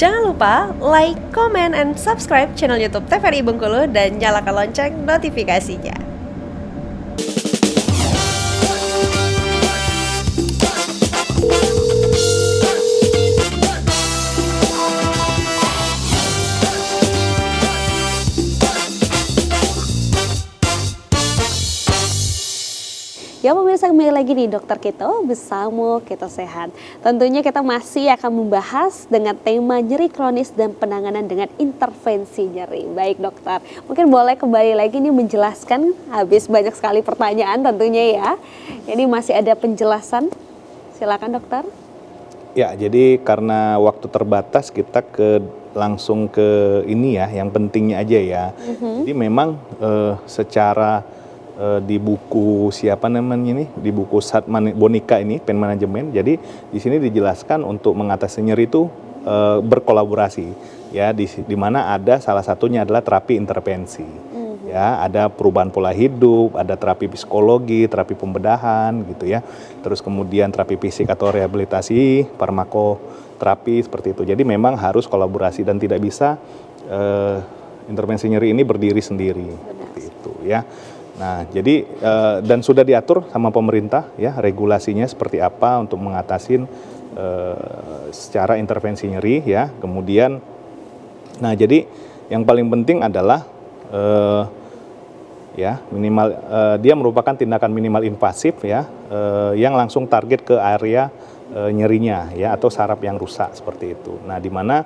Jangan lupa like, comment, and subscribe channel YouTube TVRI Bengkulu dan nyalakan lonceng notifikasinya. Ya pemirsa, kembali lagi di Dokter Kito bersama Kito Sehat. Tentunya kita masih akan membahas dengan tema nyeri kronis dan penanganan dengan intervensi nyeri. Baik dokter, mungkin boleh kembali lagi nih menjelaskan, habis banyak sekali pertanyaan tentunya ya. Ini masih ada penjelasan, silakan dokter. Ya, jadi karena waktu terbatas kita langsung ke ini ya, yang pentingnya aja ya. Jadi memang secara di buku siapa namanya ini, di buku Bonika ini pain management. Jadi di sini dijelaskan untuk mengatasi nyeri itu berkolaborasi ya, di mana ada salah satunya adalah terapi intervensi. Ya, ada perubahan pola hidup, ada terapi psikologi, terapi pembedahan gitu ya. Terus kemudian terapi fisik atau rehabilitasi, farmakoterapi seperti itu. Jadi memang harus kolaborasi dan tidak bisa intervensi nyeri ini berdiri sendiri. Seperti itu ya. Nah, jadi dan sudah diatur sama pemerintah ya, regulasinya seperti apa untuk mengatasi secara intervensi nyeri ya. Kemudian, nah jadi yang paling penting adalah ya minimal dia merupakan tindakan minimal invasif ya, yang langsung target ke area nyerinya ya, atau saraf yang rusak seperti itu. Nah, di mana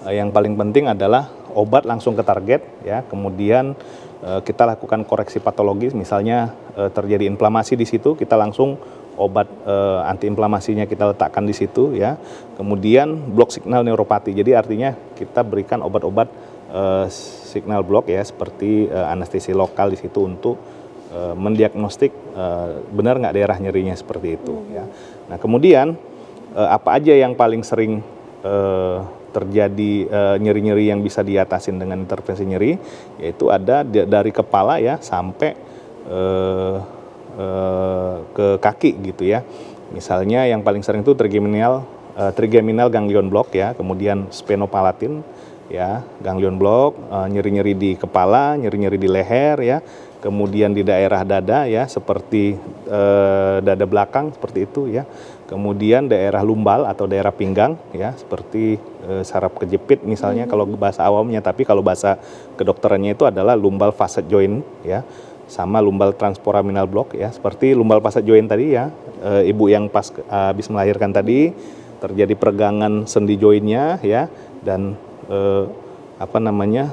yang paling penting adalah obat langsung ke target ya, kemudian kita lakukan koreksi patologis, misalnya terjadi inflamasi di situ, kita langsung obat antiinflamasinya kita letakkan di situ ya. Kemudian blok signal neuropati, jadi artinya kita berikan obat-obat signal blok ya, seperti anestesi lokal di situ untuk mendiagnostik benar nggak daerah nyerinya seperti itu ya. Nah, kemudian apa aja yang paling sering terjadi nyeri-nyeri yang bisa diatasin dengan intervensi nyeri, yaitu ada dari kepala ya sampai ke kaki gitu ya. Misalnya yang paling sering itu trigeminal ganglion block ya, kemudian sphenopalatine ya, ganglion block, nyeri-nyeri di kepala, nyeri-nyeri di leher ya, kemudian di daerah dada ya, seperti dada belakang seperti itu ya. Kemudian daerah lumbal atau daerah pinggang ya, seperti saraf kejepit misalnya kalau bahasa awamnya, tapi kalau bahasa kedokterannya itu adalah lumbal facet joint ya, sama lumbal transforaminal block ya, seperti lumbal facet joint tadi ya, ibu yang pas habis melahirkan tadi terjadi peregangan sendi jointnya ya, dan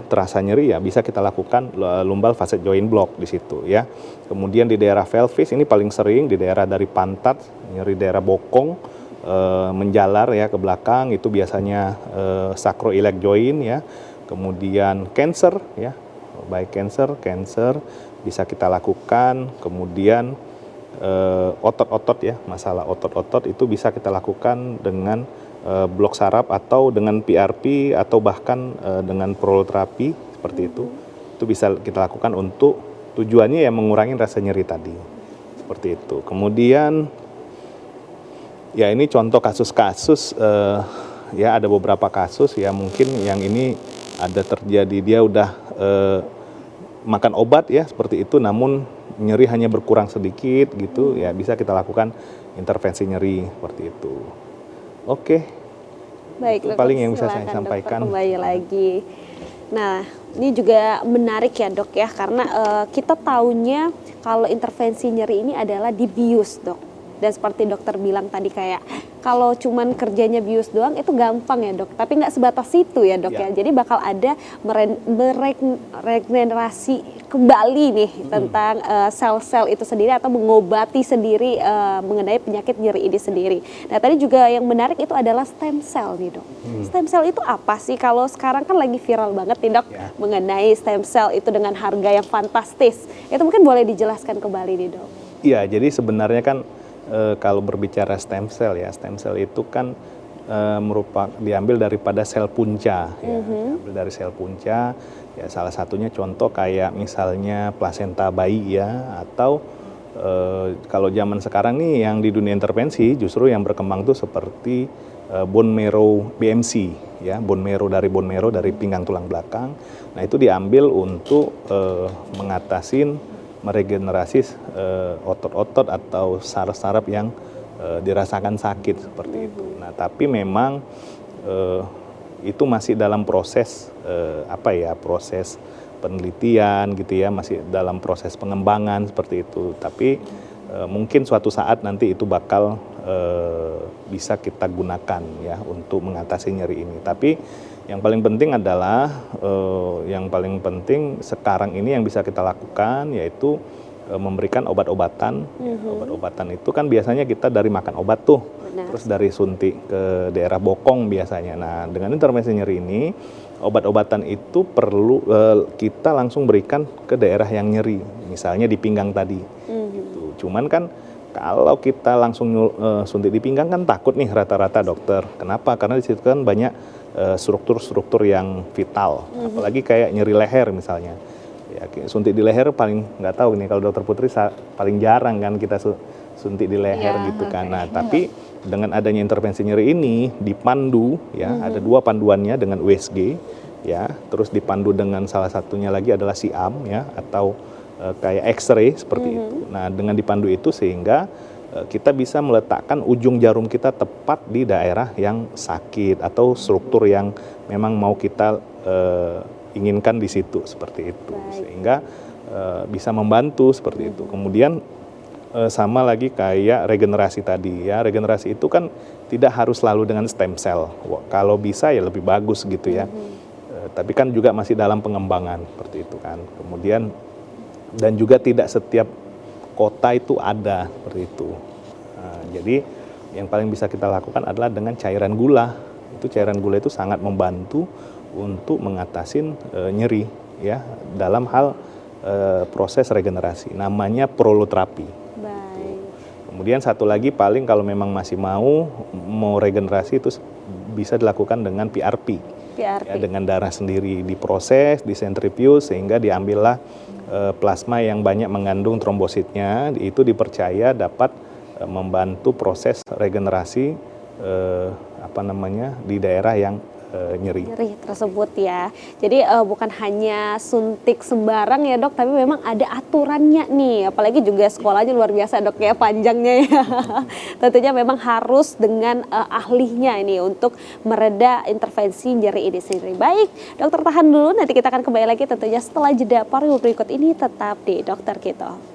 terasa nyeri ya, bisa kita lakukan lumbal facet joint block di situ ya. Kemudian di daerah pelvis ini paling sering di daerah dari pantat, nyeri daerah bokong menjalar ya ke belakang, itu biasanya sacroiliac joint ya. Kemudian cancer ya, baik cancer bisa kita lakukan. Kemudian otot-otot ya, masalah otot-otot itu bisa kita lakukan dengan blok saraf atau dengan PRP atau bahkan dengan proloterapi seperti itu. Itu bisa kita lakukan untuk tujuannya ya mengurangi rasa nyeri tadi. Seperti itu. Kemudian ya ini contoh kasus-kasus ya, ada beberapa kasus ya, mungkin yang ini ada terjadi dia udah makan obat ya seperti itu, namun nyeri hanya berkurang sedikit gitu ya, bisa kita lakukan intervensi nyeri seperti itu. Oke. Baik, itu paling yang bisa saya sampaikan. Dokter, kembali lagi. Nah, ini juga menarik ya dok ya, karena kita taunya kalau intervensi nyeri ini adalah dibius dok. Dan seperti dokter bilang tadi, kayak kalau cuman kerjanya bius doang itu gampang ya dok, tapi nggak sebatas itu ya dok ya. Jadi bakal ada meregenerasi kembali nih tentang sel-sel itu sendiri, atau mengobati sendiri mengenai penyakit nyeri ini sendiri. Nah, tadi juga yang menarik itu adalah stem cell nih dok. Stem cell itu apa sih? Kalau sekarang kan lagi viral banget nih dok mengenai stem cell itu dengan harga yang fantastis. Itu mungkin boleh dijelaskan kembali nih dok. Iya, jadi sebenarnya kan kalau berbicara stem cell ya, stem cell itu kan diambil daripada sel punca ya, diambil dari sel punca ya, salah satunya contoh kayak misalnya plasenta bayi ya, atau Kalau zaman sekarang nih yang di dunia intervensi justru yang berkembang tuh seperti bone marrow BMC, ya, bone marrow dari pinggang tulang belakang. Nah itu diambil untuk mengatasin meregenerasi otot-otot atau saraf-saraf yang dirasakan sakit seperti itu. Nah tapi memang itu masih dalam proses proses penelitian gitu ya, masih dalam proses pengembangan seperti itu. Tapi mungkin suatu saat nanti itu bakal bisa kita gunakan ya untuk mengatasi nyeri ini. Tapi yang paling penting adalah sekarang ini yang bisa kita lakukan yaitu memberikan obat-obatan. Obat-obatan itu kan biasanya kita dari makan obat tuh. Benar. Terus dari suntik ke daerah bokong biasanya. Nah, dengan intervensi nyeri ini, obat-obatan itu perlu kita langsung berikan ke daerah yang nyeri, misalnya di pinggang tadi. Gitu. Cuman kan kalau kita langsung suntik di pinggang kan takut nih rata-rata dokter. Kenapa? Karena di situ kan banyak struktur-struktur yang vital, apalagi kayak nyeri leher misalnya. Ya, suntik di leher paling nggak tahu nih kalau dokter Putri paling jarang kan kita suntik di leher gitu kan. Nah, tapi dengan adanya intervensi nyeri ini dipandu ya, ada 2 panduannya dengan USG ya, terus dipandu dengan salah satunya lagi adalah SIAM ya, atau kayak X-ray seperti itu. Nah, dengan dipandu itu sehingga kita bisa meletakkan ujung jarum kita tepat di daerah yang sakit atau struktur yang memang mau kita inginkan di situ seperti itu. Sehingga bisa membantu seperti itu. Kemudian sama lagi kayak regenerasi tadi ya, regenerasi itu kan tidak harus selalu dengan stem cell. Kalau bisa ya lebih bagus gitu ya. Tapi kan juga masih dalam pengembangan seperti itu kan. Kemudian dan juga tidak setiap kota itu ada seperti itu. Nah, jadi yang paling bisa kita lakukan adalah dengan cairan gula. Itu cairan gula itu sangat membantu untuk mengatasi nyeri ya dalam hal proses regenerasi. Namanya proloterapi. Kemudian satu lagi paling kalau memang masih mau regenerasi itu bisa dilakukan dengan PRP. Ya, dengan darah sendiri diproses, disentrifuge sehingga diambillah plasma yang banyak mengandung trombositnya. Itu dipercaya dapat membantu proses regenerasi di daerah yang nyeri tersebut ya. Jadi bukan hanya suntik sembarang ya dok, tapi memang ada aturannya nih. Apalagi juga sekolahnya luar biasa dok ya, panjangnya ya. Tentunya memang harus dengan ahlinya ini untuk mereda intervensi nyeri ini sendiri. Baik, dokter tahan dulu, nanti kita akan kembali lagi tentunya setelah jeda pariwara berikut ini, tetap di Dokter Kito.